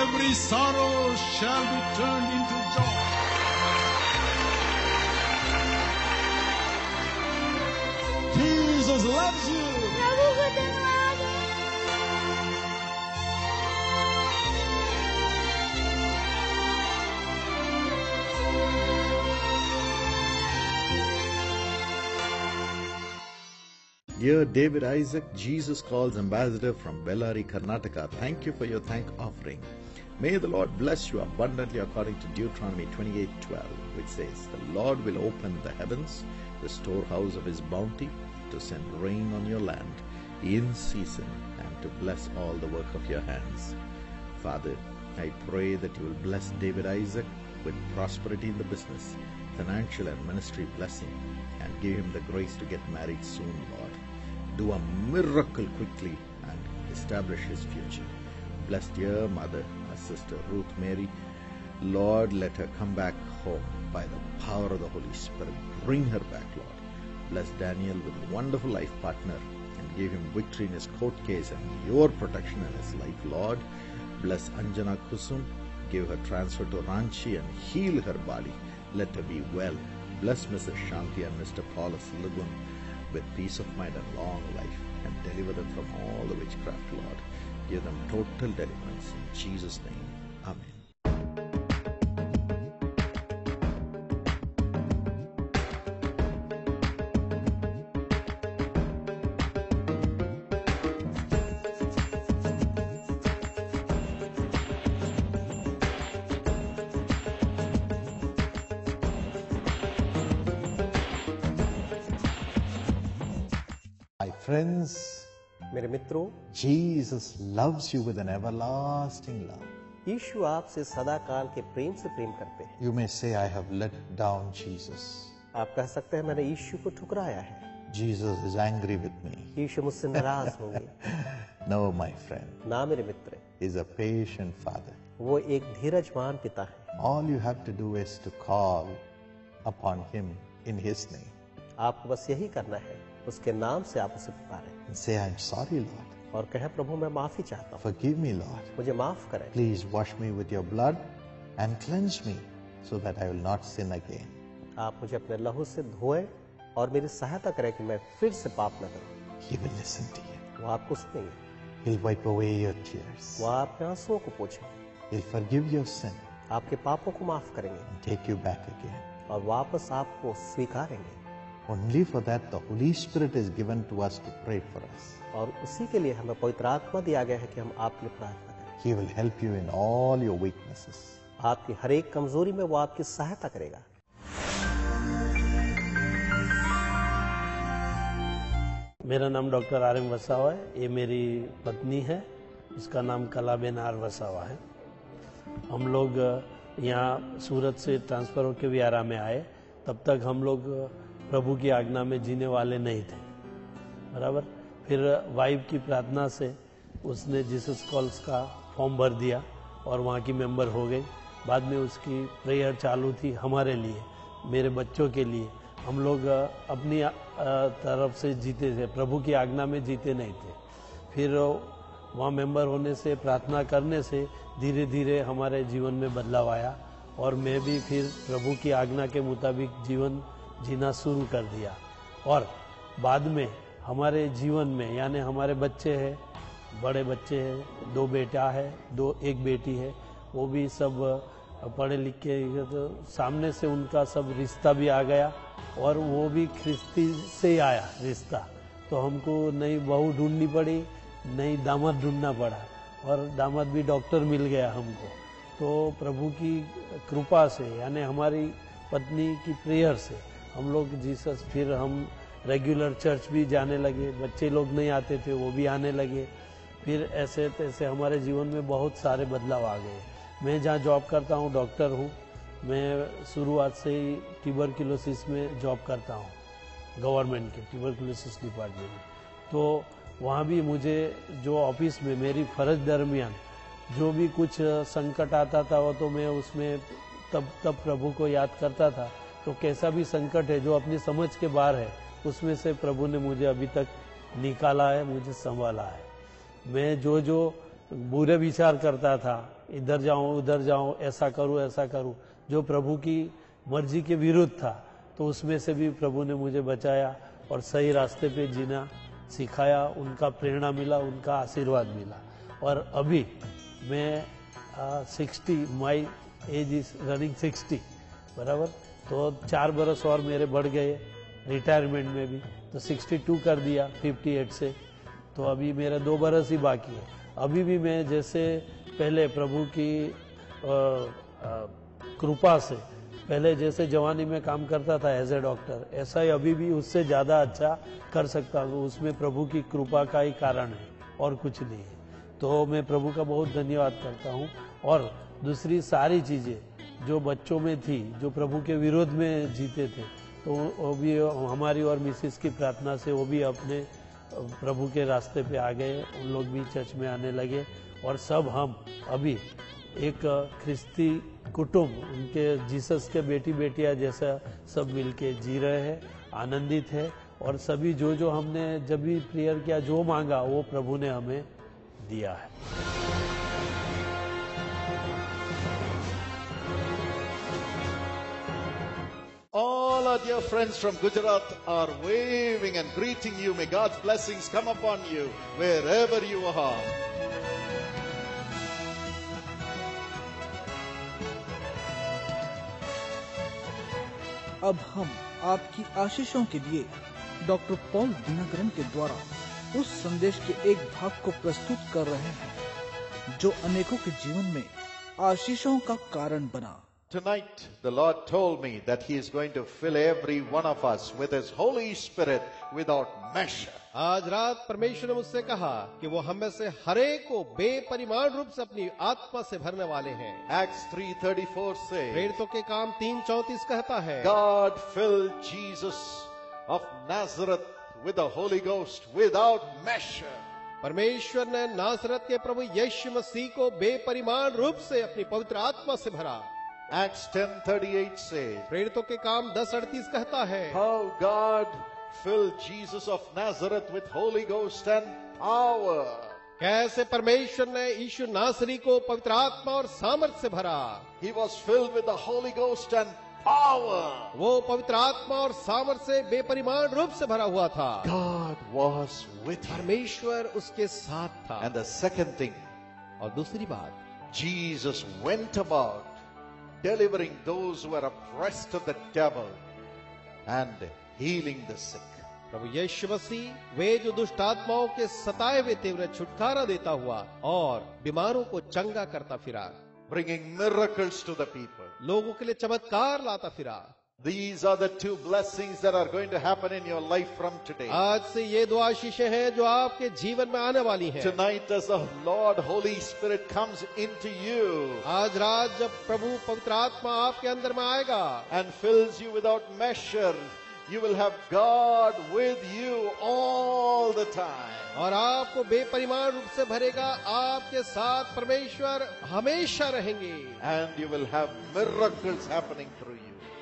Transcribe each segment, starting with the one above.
every sorrow shall be turned into joy. Jesus loves you. प्रभु को धन्यवाद है। Dear David Isaac, Jesus Calls Ambassador from Bellary, Karnataka, thank you for your thank offering. May the Lord bless you abundantly according to Deuteronomy 28:12, which says, "The Lord will open the heavens, the storehouse of his bounty, to send rain on your land in season and to bless all the work of your hands." Father, I pray that you will bless David Isaac with prosperity in the business, financial and ministry blessing, and give him the grace to get married soon, Lord. Do a miracle quickly and establish his future. Bless dear mother, our sister Ruth Mary. Lord, let her come back home by the power of the Holy Spirit. Bring her back, Lord. Bless Daniel with a wonderful life partner and give him victory in his court case and your protection in his life, Lord. Bless Anjana Kusum. Give her transfer to Ranchi and heal her body. Let her be well. Bless Mrs. Shanti and Mr. Paulus Lagun with peace of mind and long life, and deliver them from all the witchcraft, Lord. Give them total deliverance in Jesus' name. Amen. My friends, मेरे मित्रों, Jesus loves you with an everlasting love. यीशु आपसे सदा काल के प्रेम से प्रेम करते हैं। You may say, I have let down Jesus. आप कह सकते हैं मैंने यीशु को ठुकराया है, Jesus is angry with me. यीशु मुझसे नाराज होंगे। No, my friend, ना मेरे मित्र, He's a patient Father. वो एक धीरजवान पिता है। All you have to do is to call upon Him in His name आपको बस यही करना है, उसके नाम से आप उसे पुकारें and say, I'm sorry, Lord. और कहें, प्रभु मैं माफी चाहता हूँ, Forgive me, Lord. मुझे माफ करें। Please wash me with your blood and cleanse me so that I will not sin again. आप मुझे अपने लहू से धोएं और मेरी सहायता करें कि मैं फिर से पाप न करूं। He will listen to you. वो आपको सुनेंगे, He'll wipe away your tears. वो आपके आंसुओं को पोंछेंगे, He'll forgive your sin आपके पापों को माफ करेंगे and take you back again. और वापस आपको स्वीकारेंगे। Only for that the Holy Spirit is given to us to pray for us. और उसी के लिए हमें पवित्र आत्मा दिया गया है कि हम आपके लिए प्रार्थना करें। He will help you in all your weaknesses. आपकी हर एक कमजोरी में वो आपकी सहायता करेगा। मेरा नाम डॉक्टर आर एम वसावा है, ये मेरी पत्नी है, उसका नाम कलाबेन आर वसावा है। हम लोग यहाँ सूरत से ट्रांसफर होकर वियारा में आए, तब तक हम लोग प्रभु की आज्ञा में जीने वाले नहीं थे, बराबर। फिर वाइफ की प्रार्थना से उसने जीसस कॉल्स का फॉर्म भर दिया और वहाँ की मेंबर हो गई। बाद में उसकी प्रेयर चालू थी हमारे लिए, मेरे बच्चों के लिए। हम लोग अपनी तरफ से जीते थे, प्रभु की आज्ञा में जीते नहीं थे। फिर वहाँ मेंबर होने से, प्रार्थना करने से धीरे धीरे हमारे जीवन में बदलाव आया और मैं भी फिर प्रभु की आज्ञा के मुताबिक जीवन जीना शुरू कर दिया। और बाद में हमारे जीवन में, यानी हमारे बच्चे हैं, बड़े बच्चे हैं, 2 बेटा है, एक बेटी है, वो भी सब पढ़े लिखे, तो सामने से उनका सब रिश्ता भी आ गया और वो भी ख्रिस्ती से ही आया रिश्ता। तो हमको नई बहू ढूंढनी पड़ी, नई दामाद ढूंढना पड़ा और दामाद भी डॉक्टर मिल गया हमको। तो प्रभु की कृपा से, यानी हमारी पत्नी की प्रेयर से हम लोग जीसस, फिर हम रेगुलर चर्च भी जाने लगे। बच्चे लोग नहीं आते थे, वो भी आने लगे। फिर ऐसे तैसे हमारे जीवन में बहुत सारे बदलाव आ गए। मैं जहाँ जॉब करता हूँ, डॉक्टर हूँ, मैं शुरुआत से ही ट्यूबरक्लोसिस में जॉब करता हूँ, गवर्नमेंट के ट्यूबरक्लोसिस डिपार्टमेंट में। तो वहाँ भी मुझे जो ऑफिस में मेरी फर्ज दरमियान जो भी कुछ संकट आता था, वो तो मैं उसमें तब प्रभु को याद करता था। तो कैसा भी संकट है जो अपनी समझ के बाहर है, उसमें से प्रभु ने मुझे अभी तक निकाला है, मुझे संभाला है। मैं जो बुरे विचार करता था, इधर जाऊं उधर जाऊं, ऐसा करूं, जो प्रभु की मर्जी के विरुद्ध था, तो उसमें से भी प्रभु ने मुझे बचाया और सही रास्ते पे जीना सिखाया। उनका प्रेरणा मिला, उनका आशीर्वाद मिला। और अभी मैं 60, माई एज इज रनिंग 60, बराबर। तो 4 बरस और मेरे बढ़ गए रिटायरमेंट में भी, तो 62 कर दिया 58 से। तो अभी मेरा 2 बरस ही बाकी है। अभी भी मैं जैसे पहले प्रभु की कृपा से पहले जैसे जवानी में काम करता था एज ए डॉक्टर, ऐसा ही अभी भी उससे ज्यादा अच्छा कर सकता हूँ। उसमें प्रभु की कृपा का ही कारण है और कुछ नहीं है। तो मैं प्रभु का बहुत धन्यवाद करता हूँ। और दूसरी सारी चीजें जो बच्चों में थी, जो प्रभु के विरोध में जीते थे, तो वो भी हमारी और मिसिस की प्रार्थना से वो भी अपने प्रभु के रास्ते पे आ गए। उन लोग भी चर्च में आने लगे और सब हम अभी एक ख्रिस्ती कुटुंब, उनके जीसस के बेटी बेटियां जैसा सब मिलके जी रहे हैं, आनंदित है। और सभी जो हमने जब भी प्रेयर किया, जो मांगा, वो प्रभु ने हमें दिया है। All our dear friends from Gujarat are waving and greeting you. May God's blessings come upon you wherever you are. अब हम आपकी आशीषों के लिए डॉक्टर पॉल दिनकरन के द्वारा उस संदेश के एक भाग को प्रस्तुत कर रहे हैं जो अनेकों के जीवन में आशीषों का कारण बना। Tonight, the Lord told me that He is going to fill every one of us with His Holy Spirit without measure. आज रात परमेश्वर ने मुझसे कहा कि वो हम में से हरेक को बेपरिमाण रूप से अपनी आत्मा से भरने वाले हैं। Acts 3:34 says, प्रेरितों के काम 3:34 कहता है, God filled Jesus of Nazareth with the Holy Ghost without measure. परमेश्वर ने नासरत के प्रभु यीशु मसीह को बेपरिमाण रूप से अपनी पवित्र आत्मा से भरा। Acts 10:38 says, प्रेरितों के काम 10:38 कहता है, how God filled Jesus of Nazareth with Holy Ghost and power. कैसे परमेश्वर ने यीशु नासरी को पवित्र आत्मा और सामर्थ से भरा। He was filled with the Holy Ghost and power. वो पवित्र आत्मा और सामर्थ से बेपरिमाण रूप से भरा हुआ था। God was with him. परमेश्वर उसके साथ था। And the second thing, और दूसरी बात, Jesus went about delivering those who were oppressed of the devil and healing the sick. प्रभु यीशु मसीह वे जो दुष्ट आत्माओं के सताए हुए थे उन्हें छुटकारा देता हुआ और बीमारों को चंगा करता फिरा, bringing miracles to the people. लोगों के लिए चमत्कार लाता फिरा। These are the 2 blessings that are going to happen in your life from today. आज से ये 2 आशीषें हैं जो आपके जीवन में आने वाली हैं। Tonight, as the Lord Holy Spirit comes into you आज रात जब प्रभु पवित्र आत्मा आपके अंदर में आएगा and fills you without measure, you will have God with you all the time. और आपको बेपरिमाण रूप से भरेगा, आपके साथ परमेश्वर हमेशा रहेंगे। And you will have miracles happening through you.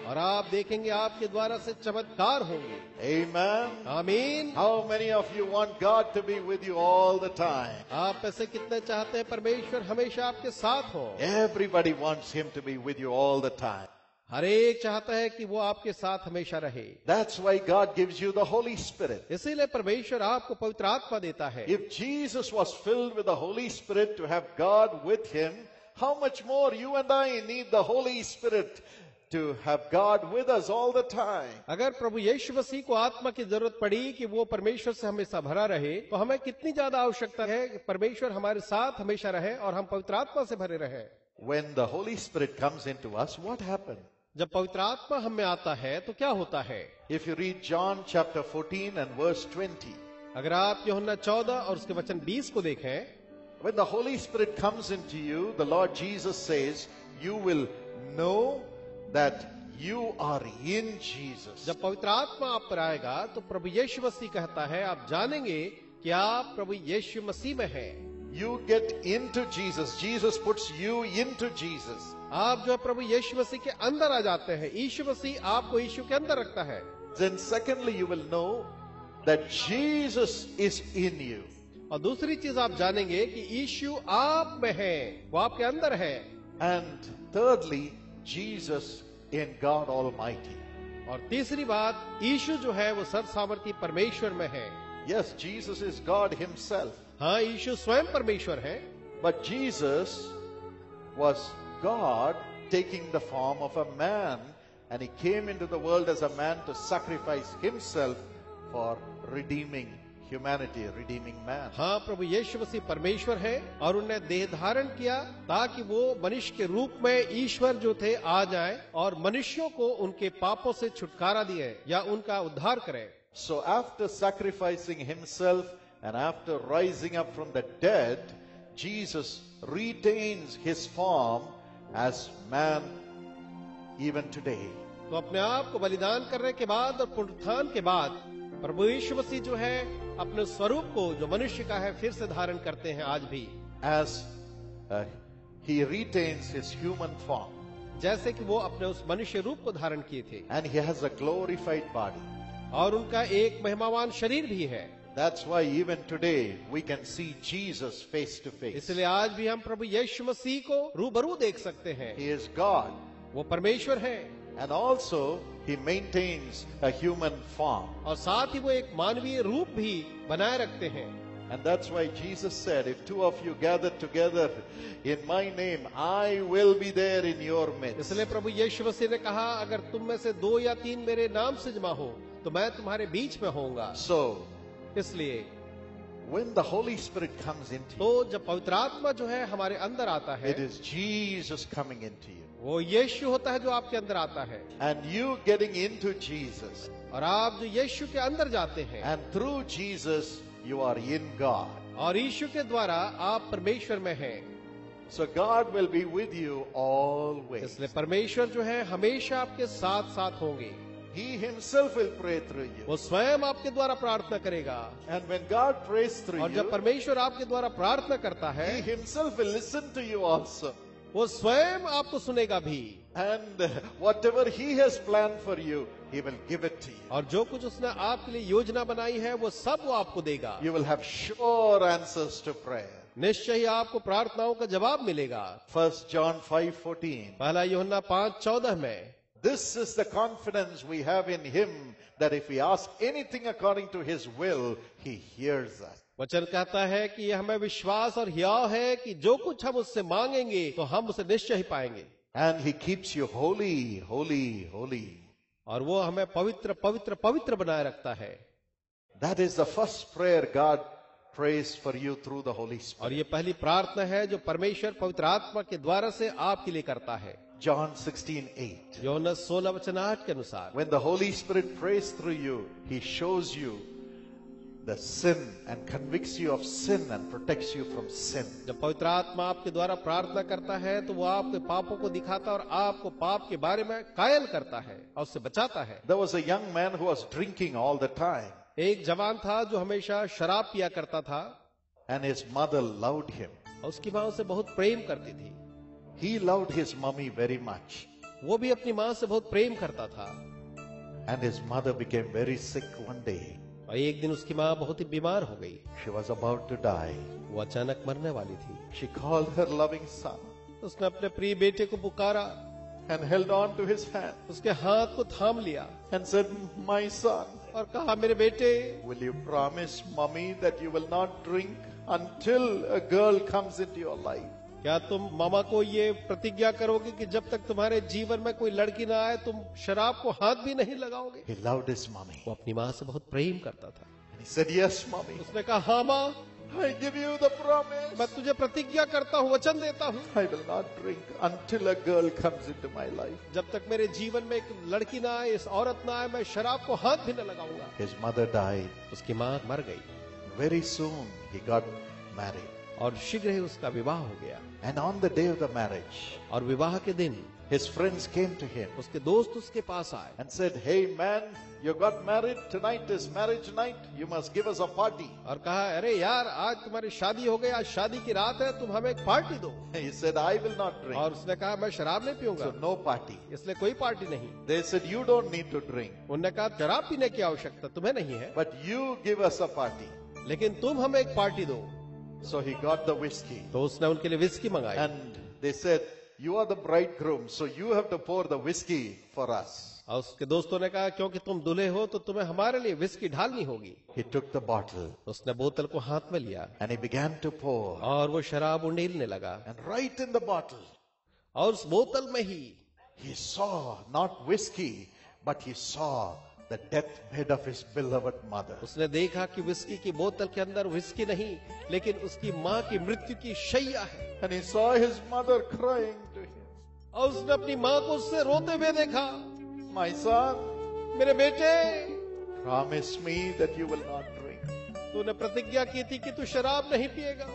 और आप देखेंगे आपके द्वारा से चमत्कार होंगे। Amen. आमीन। How many of you want God to be with you all the time? आप में से कितने चाहते हैं परमेश्वर हमेशा आपके साथ हो? Everybody wants Him to be with you all the time. हर एक चाहता है कि वो आपके साथ हमेशा रहे। That's why God gives you the Holy Spirit. इसीलिए परमेश्वर आपको पवित्र आत्मा देता है। If Jesus was filled with the Holy Spirit to have God with Him, how much more you and I need the Holy Spirit to have God with us all the time. अगर प्रभु यीशु मसीह को आत्मा की जरूरत पड़ी कि वो परमेश्वर से हमेशा भरा रहे, तो हमें कितनी ज्यादा आवश्यकता है कि परमेश्वर हमारे साथ हमेशा रहे और हम पवित्र आत्मा से भरे रहे। When the Holy Spirit comes into us, what happens? जब पवित्र आत्मा हम में आता है तो क्या होता है? If you read John chapter 14 and verse 20, अगर आप यूहन्ना 14 और उसके वचन 20 को देखें, when the Holy Spirit comes into you, the Lord Jesus says, you will know that you are in Jesus. जब पवित्र आत्मा आप पर आएगा तो प्रभु यीशु मसीह कहता है, आप जानेंगे कि आप प्रभु यीशु मसीह में हैं। You get into Jesus. Jesus puts you into Jesus. आप जो है प्रभु यीशु मसीह के अंदर आ जाते हैं। यीशु मसीह आपको यीशु के अंदर रखता है। Then secondly, you will know that Jesus is in you. और दूसरी चीज आप जानेंगे कि यीशु आप में है, वो आपके अंदर है। And thirdly, Jesus in God Almighty. और तीसरी बात, यीशु जो है वो सर्वसामर्थी परमेश्वर में है। Yes, Jesus is God himself. हाँ, यीशु स्वयं परमेश्वर है। But Jesus was God taking the form of a man, and he came into the world as a man to sacrifice himself for redeeming humanity, redeeming man. हाँ, प्रभु यीशु मसीह परमेश्वर है और उन्हें देह धारण किया ताकि वो मनुष्य के रूप में ईश्वर जो थे आ जाएं और मनुष्यों को उनके पापों से छुटकारा दिए या उनका उद्धार करें। So after sacrificing himself and after rising up from the dead, Jesus retains his form as man even today. तो अपने आप को बलिदान करने के बाद और पुनरुत्थान के बाद प्रभु यीशु मसीह जो है अपने स्वरूप को जो मनुष्य का है फिर से धारण करते हैं आज भी। As he retains his human form. जैसे कि वो अपने उस मनुष्य रूप को धारण किए थे। And he has a glorified body. और उनका एक महिमावान शरीर भी है। That's why even today we can see Jesus face to face. इसलिए आज भी हम प्रभु यीशु मसीह को रूबरू देख सकते हैं। He is God. वो परमेश्वर है। And also he maintains a human form. और साथ ही वो एक मानवीय रूप भी बनाए रखते हैं। And that's why Jesus said, if two of you gather together in my name, I will be there in your midst. इसलिए प्रभु यीशु मसीह ने कहा, अगर तुम में से 2 या 3 मेरे नाम से जमा हो तो मैं तुम्हारे बीच में होऊंगा। So इसलिए when the Holy Spirit comes into you, तो जब पवित्र आत्मा जो है हमारे अंदर आता है, it is Jesus coming into you. वो यीशु होता है जो आपके अंदर आता है। And you getting into Jesus. और आप जो यीशु के अंदर जाते हैं। And through Jesus you are in God. और यीशु के द्वारा आप परमेश्वर में हैं। So God will be with you always. इसलिए परमेश्वर जो है हमेशा आपके साथ साथ होंगे। He himself will pray through you. वो स्वयं आपके द्वारा प्रार्थना करेगा। And when God prays through और जब you, परमेश्वर आपके द्वारा प्रार्थना करता है, He himself will listen to you also. वो स्वयं आपको सुनेगा भी। And whatever He has planned for you, He will give it to you. और जो कुछ उसने आपके लिए योजना बनाई है वो सब वो आपको देगा। You will have sure answers to prayer. निश्चय ही आपको प्रार्थनाओं का जवाब मिलेगा। 1 John 5:14. पहला यूहन्ना 5:14 में, This is the confidence we have in Him, that if we ask anything according to His will, He hears us. वचन कहता है कि ये हमें विश्वास और हियाव है कि जो कुछ हम उससे मांगेंगे तो हम उसे निश्चय ही पाएंगे। And He keeps you holy, holy, holy. और वो हमें पवित्र पवित्र पवित्र बनाए रखता है। That is the first prayer God prays for you through the Holy Spirit. और ये पहली प्रार्थना है जो परमेश्वर पवित्र आत्मा के द्वारा से आपके लिए करता है। John 16:8. यूहन्ना 16:8 के अनुसार, When the Holy Spirit prays through you, He shows you the sin and convicts you of sin and protects you from sin. जब पवित्र आत्मा आपके द्वारा प्रार्थना करता है तो वो आपके पापों को दिखाता है और आपको पाप के बारे में कायल करता है और उससे बचाता है। There was a young man who was drinking all the time, एक जवान था जो हमेशा शराब पिया करता था and his mother loved him. और उसकी माँ उसे बहुत प्रेम करती थी। He loved his mummy very much, वो भी अपनी माँ से बहुत प्रेम करता था। and his mother became very sick one day. और एक दिन उसकी माँ बहुत ही बीमार हो गई। She was about to die. वो अचानक मरने वाली थी। She called her loving son उसने अपने प्रिय बेटे को पुकारा, and held on to his hand उसके हाथ को थाम लिया and said, "My son, और कहा, मेरे बेटे, will you promise mommy that you will not drink until a girl comes into your life?" क्या तुम मामा को ये प्रतिज्ञा करोगे कि जब तक तुम्हारे जीवन में कोई लड़की ना आए तुम शराब को हाथ भी नहीं लगाओगे? He loved his mommy. वो अपनी माँ से बहुत प्रेम करता था। And he said, "Yes, mommy. उसने कहा, हाँ माँ, I give you the promise. मैं तुझे प्रतिज्ञा करता हूँ, वचन देता हूँ, I will not drink until a girl comes into my life." जब तक मेरे जीवन में एक लड़की ना आए, इस औरत ना आए, मैं शराब को हाथ भी न लगाऊंगा। His mother died. उसकी माँ मर गई Very soon he got married. और शीघ्र ही उसका विवाह हो गया। And on the day of the marriage, और विवाह के दिन his friends came to him उसके दोस्त उसके पास आए and said, "Hey man, you got married. Tonight is marriage night. You must give us a party." और कहा, अरे यार, आज तुम्हारी शादी हो गई, आज शादी की रात है, तुम हमें एक पार्टी दो। He said, "I will not drink." और उसने कहा, मैं शराब नहीं पीऊंगा, So no party. इसलिए कोई पार्टी नहीं। They said, "You don't need to drink, उन्होंने कहा, शराब पीने की आवश्यकता तुम्हें नहीं है, but you give us a party." लेकिन तुम हमें एक पार्टी दो। So he got the whiskey. तो उसने उनके लिए विस्की मंगाई। And they said, you are the bridegroom, so you have to pour the whiskey for us. और उसके दोस्तों ने कहा क्योंकि तुम दूल्हे हो तो तुम्हें हमारे लिए विस्की ढालनी होगी। He took the bottle उसने बोतल को हाथ में लिया and he began to pour. और वो शराब उंडेलने लगा। And right in the bottle, और उस बोतल में ही he saw not whiskey, but he saw the deathbed of his beloved mother. उसने देखा कि विस्की की बोतल के अंदर विस्की नहीं, लेकिन उसकी माँ की मृत्यु की शैया है। And he saw his mother crying to him. और उसने अपनी माँ को उससे रोते हुए देखा। My son, मेरे बेटे, promise me that you will not drink. तूने प्रतिज्ञा की थी कि तू शराब नहीं पिएगा।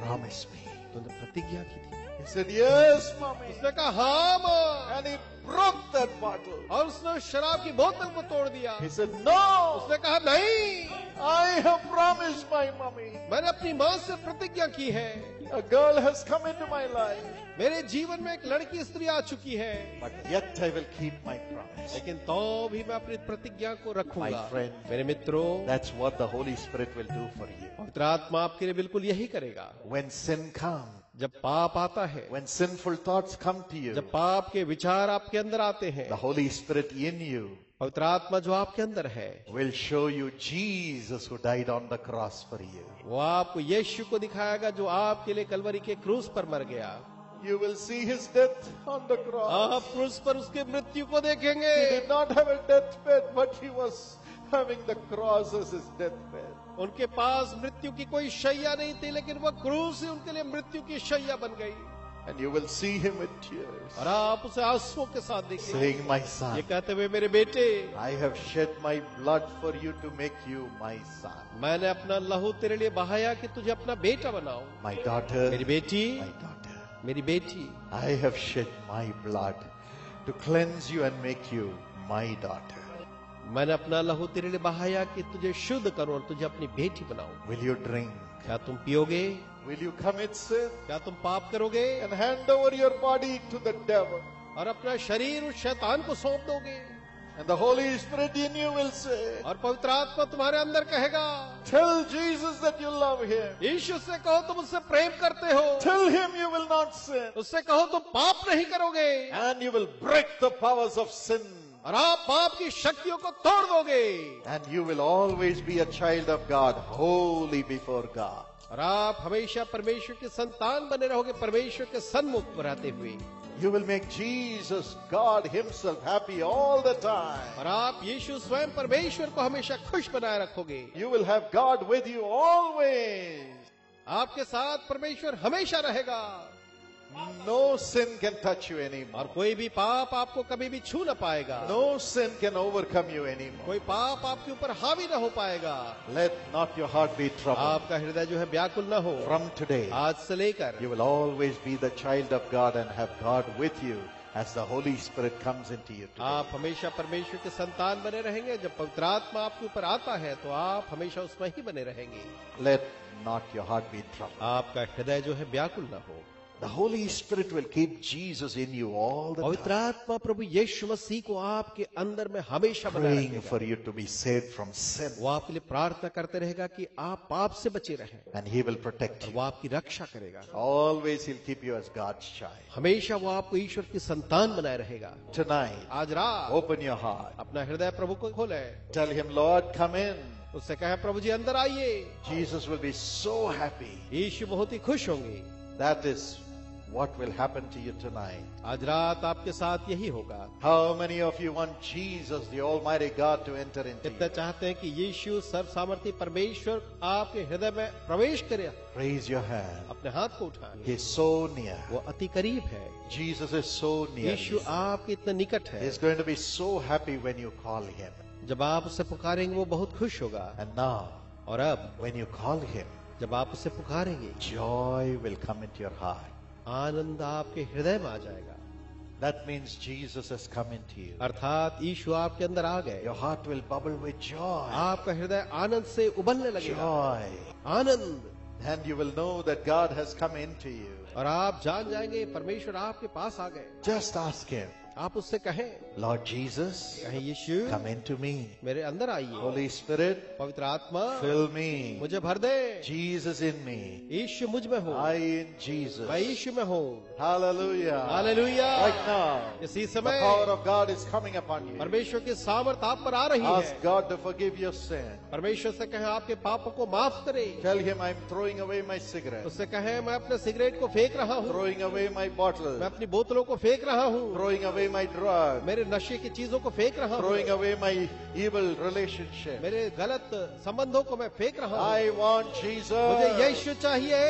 Promise me. तूने प्रतिज्ञा की थी। He said, yes, mommy. उसने कहा हाँ माँ। And he broke that bottle. और उसने शराब की बोतल को तोड़ दिया। He said, no, उसने कहा नहीं, I have promised my mommy. मैंने अपनी माँ से प्रतिज्ञा की है। A girl has come into my life. मेरे जीवन में एक लड़की स्त्री आ चुकी है, But yet I will keep my promise. लेकिन तो भी मैं अपनी प्रतिज्ञा को रखूंगा। My friend, मेरे मित्रों, that's what the Holy Spirit will do for you. पवित्र आत्मा आपके लिए बिल्कुल यही करेगा। When sin comes, जब पाप आता है, when sinful thoughts come to you, जब पाप के विचार आपके अंदर आते हैं, the Holy Spirit in you पवित्र आत्मा जो आपके अंदर है will show you Jesus who died on the cross for you. वो आपको यीशु को दिखाएगा जो आपके लिए कलवरी के क्रूस पर मर गया। You will see his death on the cross. आप क्रूस पर उसके मृत्यु को देखेंगे। He did not have a deathbed, but he was having the cross as his deathbed. उनके पास मृत्यु की कोई शैया नहीं थी, लेकिन वह क्रूस ही उनके लिए मृत्यु की शैया बन गई। And you will see him with tears, और आप उसे आंसुओं के साथ देखेंगे, saying, my ये son, कहते हुए मेरे बेटे, I have shed my blood for you to make you my son. मैंने अपना लहू तेरे लिए बहाया कि तुझे अपना बेटा बनाऊं। My daughter, मेरी बेटी, my daughter, मेरी बेटी, I have shed my blood to cleanse you and make you my daughter. मैंने अपना लहू तेरे लिए बहाया कि तुझे शुद्ध करूं और तुझे अपनी बेटी बनाऊं। Will you drink? क्या तुम पियोगे? Will you commit sin क्या तुम पाप करोगे and hand over your body to the devil? और अपना शरीर उस शैतान को सौंप दोगे? And the Holy Spirit in you will say, और पवित्र आत्मा तुम्हारे अंदर कहेगा, tell Jesus that you love him. यीशु से कहो तुम उससे प्रेम करते हो, Tell him you will not sin. उससे कहो तुम पाप नहीं करोगे, And you will break the powers of sin. और आप पाप की शक्तियों को तोड़ दोगे। And you will always be a child of God, holy before God. और आप हमेशा परमेश्वर के संतान बने रहोगे, परमेश्वर के सन्मुख रहते हुए। You will make Jesus, God himself, happy all the time. और आप यीशु स्वयं परमेश्वर को हमेशा खुश बनाए रखोगे। You will have God with you always. आपके साथ परमेश्वर हमेशा रहेगा। No sin can touch you और anymore. कोई भी पाप आपको कभी भी छू न पाएगा। No sin can overcome you anymore. कोई पाप आपके ऊपर हावी न हो पाएगा। Let not your heart be troubled. आपका हृदय जो है व्याकुल न हो। From today, आज से लेकर you will always be the child of God and have God with you as the Holy Spirit comes into you today. आप हमेशा परमेश्वर के संतान बने रहेंगे। जब पवित्र आत्मा आपके ऊपर आता है तो आप हमेशा उसमें ही बने रहेंगे। Let not your heart be troubled. आपका हृदय जो है व्याकुल न हो। The Holy Spirit will keep Jesus in you all the पवित्र time, आत्मा प्रभु यीशु मसीह को आपके अंदर में हमेशा बनाए praying रखेगा। for you to be saved from sin, वो आपके लिए प्रार्थना करते रहेगा कि आप पाप से बचे रहें, and He will protect और you. वो आपकी रक्षा करेगा। Always He'll keep you as God's child. हमेशा वो आपको ईश्वर की संतान बनाए रहेगा। Tonight, आज रात open your heart. अपना हृदय प्रभु को खोले, Tell Him, Lord, come in. उससे कहे प्रभु जी अंदर आइए। Jesus will be so happy. यीशु बहुत ही खुश होंगे। That is what will happen to you tonight. आज रात आपके साथ यही होगा। How many of you want Jesus, the Almighty God, to enter into कितने you? चाहते हैं कि यीशु सर्व सामर्थी परमेश्वर आपके हृदय में प्रवेश करे? Raise your hand. अपने हाथ को उठाएं। He is so near. वो अति करीब है। Jesus is so near. Yeshu you. आपके इतने निकट है। He's going to be so happy when you call Him. जब आप उसे पुकारेंगे वो बहुत खुश होगा। And now, और अब when you call Him, जब आप उसे पुकारेंगे, joy will come into your heart. आनंद आपके हृदय में आ जाएगा। That means Jesus has come into you. अर्थात यीशु आपके अंदर आ गए। Your heart will bubble with joy. आपका हृदय आनंद से उबलने लगेगा। Joy. Anand. And you will know that God has come into you. और आप जान जाएंगे परमेश्वर आपके पास आ गए। Just ask Him. आप उससे कहें, Lord Jesus, कहें यीशु come into me. मेरे अंदर आइए, Holy Spirit, पवित्र आत्मा fill me. मुझे भर दे, Jesus in me. यीशु मुझ में हो, I in Jesus. मैं यीशु में हूँ। Hallelujah. हालेलुया। Right now, इसी the समय power of God is coming upon you. परमेश्वर की सामर्थ आप पर आ रही Ask है। God to forgive your sin. परमेश्वर से कहें आपके पापों को माफ करे। Tell him I'm throwing away my cigarette, उससे कहें मैं अपने सिगरेट को फेंक रहा हूँ, throwing away my bottle, मैं अपनी बोतलों को फेंक रहा हूँ, throwing away my drug, मेरे नशे की चीजों को फेंक रहा हूँ, throwing away my evil relationship. मेरे गलत संबंधों को मैं फेंक रहा हूँ। I want मुझे Jesus. यीशु चाहिए।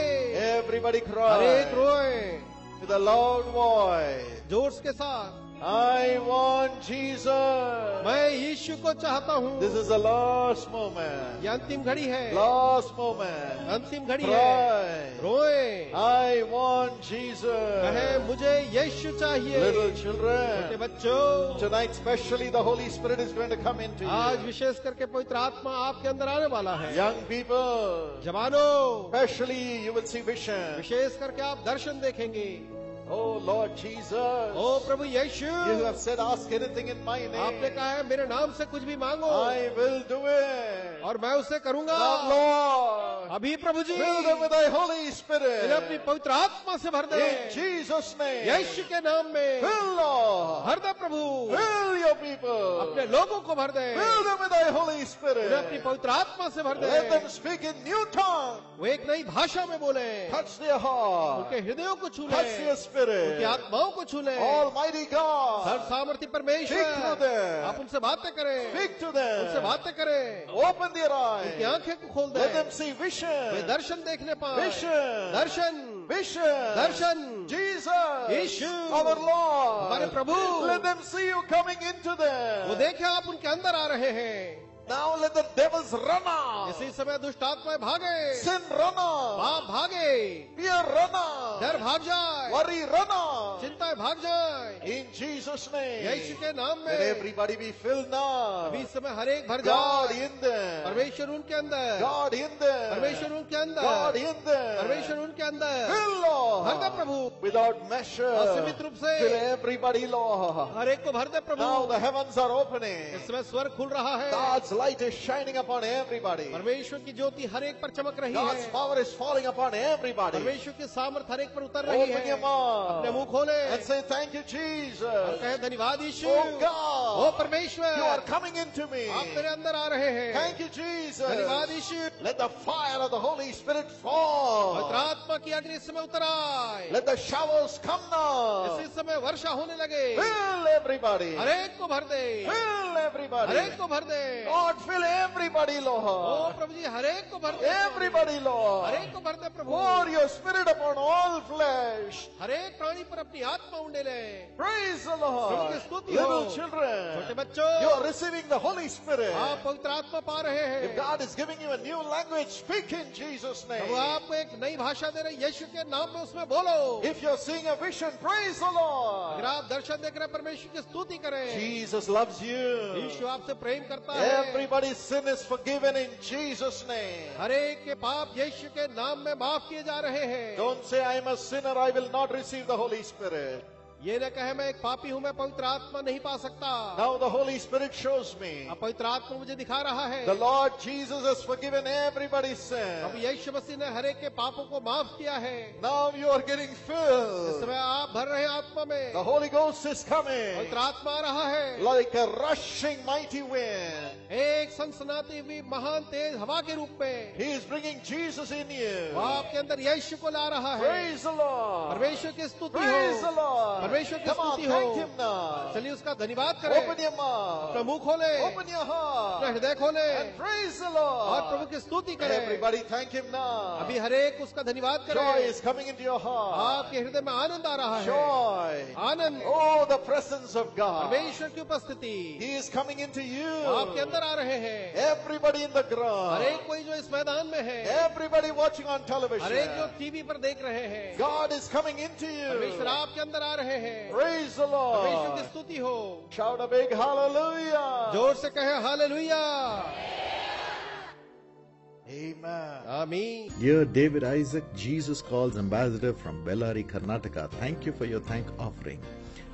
Everybody हर एक cry रोए with a loud voice. जोर के साथ, I want Jesus. मैं यीशु को चाहता हूँ। This is the last moment. ये अंतिम घड़ी है, Last moment. अंतिम घड़ी है। Cry. रोए, I want कहे Jesus. मुझे यीशु चाहिए। Little छोटे children, बच्चों, tonight specially the Holy Spirit is going to come into आज you. विशेष करके पवित्र आत्मा आपके अंदर आने वाला है। Young people, जवानों, especially you will see vision. विशेष करके आप दर्शन देखेंगे। Oh Lord Jesus, O Prabhu Yeshu, you have said ask anything in my आपने name. कहा है मेरे नाम से कुछ भी मांगो I will do it. और मैं उसे करूंगा। Now Lord, अभी प्रभु जी fill them with thy Holy इन्हें Spirit. अपनी पवित्र आत्मा से भर दे। In Jesus' name. यीशु के नाम में Fill Lord. भर दे प्रभु, Fill your people. अपने लोगों को भर दे। Fill them with thy Holy इन्हें अपनी Spirit. पवित्र आत्मा से भर दे। Let them speak in new tongue. वो एक नई भाषा में बोले, Touch their heart. उनके हृदयों को छू ले, Touch their उनकी spirit. आत्माओं को छू ले। Almighty सर्व God. सामर्थी Speak to परमेश्वर, them. आप उनसे बातें करें, Speak to उनसे them. बातें करें, Open their उनकी eyes. आंखें को खोल दे, Let them see वे vision. दर्शन देखने पाए। Vision. Darshan, Vision. Darshan, Jesus. Yeshu, Our हमारे Lord. Prabhu, Let them see you coming into वो them. देखे आप उनके अंदर आ रहे हैं। Now let the devils run out. इसी समय दुष्ट आत्माएं भागे, Sin run out. पाप भागे, Fear run out. डर भाग जाए, Worry run out. चिंताएं भाग जाए। In Jesus' name. यीशु के नाम Let में everybody be filled now. अभी इस समय हर एक भर God जाए। in them. परमेश्वर उनके अंदर, God in them. परमेश्वर उनके अंदर, God in them. परमेश्वर उनके अंदर। Fill भर दे Lord. प्रभु, Without measure. असीमित रूप से Fill everybody, Lord. हर एक को भर दे प्रभु। Now the heavens are opening. इस समय स्वर्ग खुल रहा है, God's light is shining upon everybody. परमेश्वर की ज्योति हर एक पर चमक रही God's है, power is falling upon everybody. परमेश्वर की सामर्थ हर एक पर उतर रही Open है। your अपने mouth मुंह खोले and say thank you, और Jesus. कहे धन्यवाद यीशु। Oh ओ God, परमेश्वर, you are coming into me. आप मेरे अंदर आ रहे हैं। Thank you, Jesus. धन्यवाद यीशु। Let the fire of the Holy Spirit fall. पवित्र आत्मा की अग्नि इस समय उतर आए, Let the showers come now. इसी समय वर्षा होने लगे। Fill everybody. हर एक को भर दे, Fill हर everybody. एक को भर दे। Lord, fill everybody, ओ Lord. प्रभु जी, हर एक को भर दे, Everybody, हर Lord. एक को भर दे प्रभु। Pour your spirit upon all flesh. हर एक प्राणी पर अपनी आत्मा उंडे ले। Praise the Prabhu Lord. की स्तुति हो। Little छोटे children, बच्चों, you are receiving the Holy Spirit. आप पवित्र आत्मा पा रहे If हैं। God is giving you a new language, speak in Jesus' Prabhu name. आपको एक नई भाषा दे रहे, यीशु के नाम में उसमें बोलो। If you're seeing a vision, praise the अगर Lord. आप दर्शन देख रहे हैं, परमेश्वर की स्तुति करें। Jesus loves Yeshu you. आपसे प्रेम करता है। Everybody's sin is forgiven in Jesus' name. हर एक के पाप यीशु के नाम में माफ किए जा रहे हैं। Don't say, I am a sinner, I will not receive the Holy Spirit. ये न कहे मैं एक पापी हूँ, मैं पवित्र आत्मा नहीं पा सकता। Now the Holy Spirit shows me. अब पवित्र आत्मा मुझे दिखा रहा है, The Lord Jesus has forgiven everybody's अब sin. यीशु मसीह ने हर एक के पापों को माफ किया है। Now you are getting इस filled. समय आप भर रहे हैं आत्मा में, The Holy Ghost is coming पवित्र आत्मा आ रहा है like a rushing mighty wind. एक सनसनाती हुई महान तेज हवा के रूप में। He is bringing Jesus in you. वो आपके अंदर यीशु को ला रहा है। Praise the Lord. परमेश्वर की स्तुति Praise the हो, Lord. परमेश्वर की Come on, स्तुति हो। thank Him now. चलिए उसका धन्यवाद Open करें, your अपना mouth. मुंह खोले, Open your अपना heart. हृदय खोले And praise the और प्रभु Lord. की स्तुति करें। Everybody thank Him now. अभी हर एक उसका धन्यवाद Joy करें। is coming into your heart. आपके हृदय में आनंद आ रहा है, Joy. Anand, Oh, the presence of God. परमेश्वर की उपस्थिति He is coming into you. आपके अंदर आ रहे हैं। Everybody in the her ground. एक कोई जो इस मैदान में है, Everybody watching on हर एक जो television. टीवी पर देख रहे हैं, God is coming into परमेश्वर you. आपके अंदर आ रहे हैं। Praise the परमेश्वर की Lord. स्तुति हो, Shout a big hallelujah. जोर से कहे हालेलुया। Amen. Amen. आमीन। Dear David Isaac, Jesus Calls Ambassador from Bellary, Karnataka, thank you for your thank offering.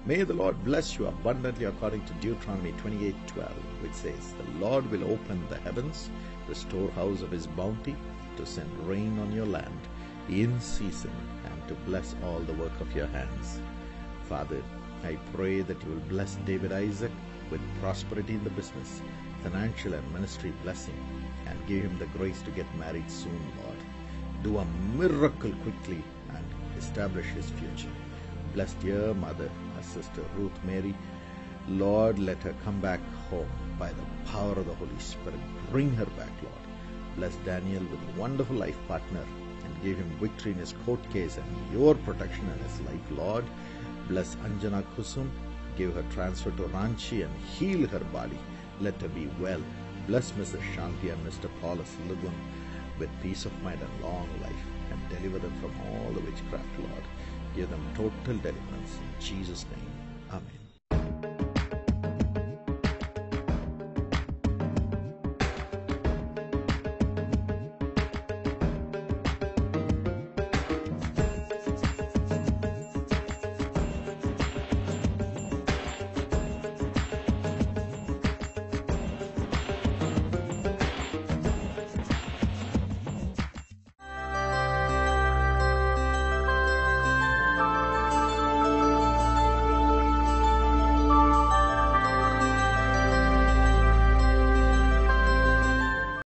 May the Lord bless you abundantly according to Deuteronomy 28:12, which says, The Lord will open the heavens, the storehouse of his bounty, to send rain on your land in season and to bless all the work of your hands. Father, I pray that you will bless David Isaac with prosperity in the business, financial and ministry blessing, and give him the grace to get married soon, Lord. Do a miracle quickly and establish his future. Bless dear mother, our sister Ruth Mary. Lord, let her come back home by the power of the Holy Spirit. Bring her back, Lord. Bless Daniel with a wonderful life partner and give him victory in his court case and your protection in his life, Lord. Bless Anjana Kusum. Give her transfer to Ranchi and heal her body. Let her be well. Bless Mrs. Shanti and Mr. Paulus Lugun with peace of mind and long life, and deliver them from all the witchcraft, Lord. Give them total deliverance in Jesus' name. Amen.